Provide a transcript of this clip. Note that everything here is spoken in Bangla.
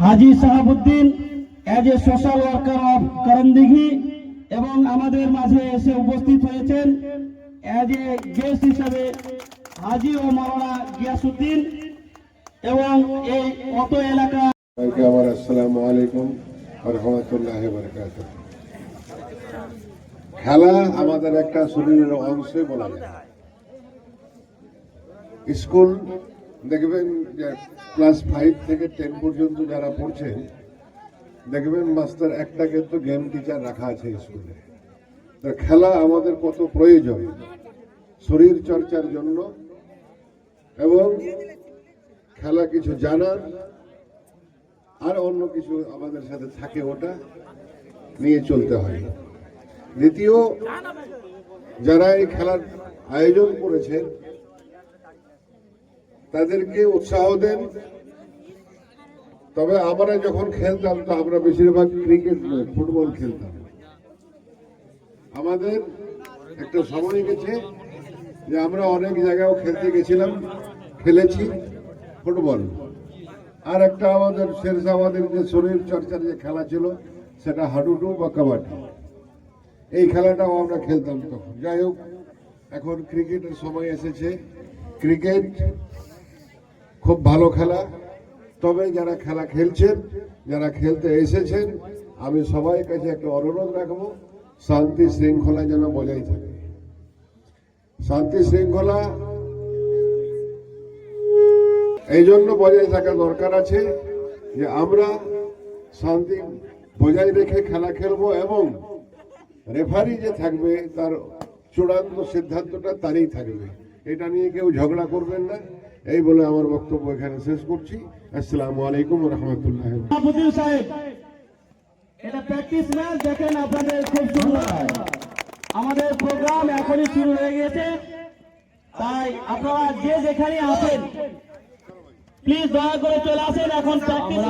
Haji Sahabuddin as a social worker of Karandighi এবং আমাদের মাঝে এসে উপস্থিত হয়েছেন এজ এ গেস্ট হিসাবে হাজি ও মাওলানা গিয়াসউদ্দিন এবং এই অত এলাকা। আমার আসসালামু আলাইকুম ওয়া রাহমাতুল্লাহি ওয়া বারাকাতুহু। খেলা আমাদের একটা শরীরের অংশ বলা যায়। স্কুল দেখবেন যে ক্লাস 5 থেকে 10 পর্যন্ত যারা পড়ছেন দেখবেন মাস্টার একটা কিন্তু গেম টিচার রাখা আছে স্কুলে। তো খেলা আমাদের কত প্রয়োজন শরীর চর্চার জন্য এবং খেলা কিছু জানার আর অন্য কিছু আমাদের সাথে থাকে, ওটা নিয়ে চলতে হয়। দ্বিতীয়, যারা এই খেলার আয়োজন করেছেন তাদেরকে উৎসাহ দেন। তবে আমরা যখন খেলতাম তো আমরা বেশিরভাগ ক্রিকেট নয়, ফুটবল খেলতাম। আমাদের একটা সময় গেছে যে আমরা অনেক জায়গায় খেলতে গেছিলাম, খেলেছি ফুটবল। আর একটা আমাদের শেরশাবাদের যে শরীর চর্চার যে খেলা ছিল সেটা হাডুডু বা কাবাডি, এই খেলাটাও আমরা খেলতাম তখন। যাই হোক, এখন ক্রিকেটের সময় এসেছে। ক্রিকেট খুব ভালো খেলা, তবে যারা খেলা খেলছেন, যারা খেলতে এসেছেন, আমি সবাই কাছে একটা অনুরোধ রাখবো, শান্তি শৃঙ্খলা যেন বজায় থাকে। শান্তি শৃঙ্খলা এই জন্য বজায় থাকা দরকার আছে যে আমরা শান্তি বজায় রেখে খেলা খেলবো এবং রেফারি যে থাকবে তার চূড়ান্ত সিদ্ধান্তটা তারই থাকবে। এটা নিয়ে কেউ ঝগড়া করবেন না। এই বলে আমার বক্তব্য এখানে শেষ করছি। আসসালামু আলাইকুম ওয়া রাহমাতুল্লাহি ওয়া বারাকাতুহু। এটা প্র্যাকটিস ম্যাচ, দেখেন আপনাদের খুব সুন্দর। আমাদের প্রোগ্রাম এখনই শুরু হয়ে গেছে, তাই আপনারা যে যেখানে আছেন প্লিজ দয়া করে চলে আসেন। এখন প্র্যাকটিস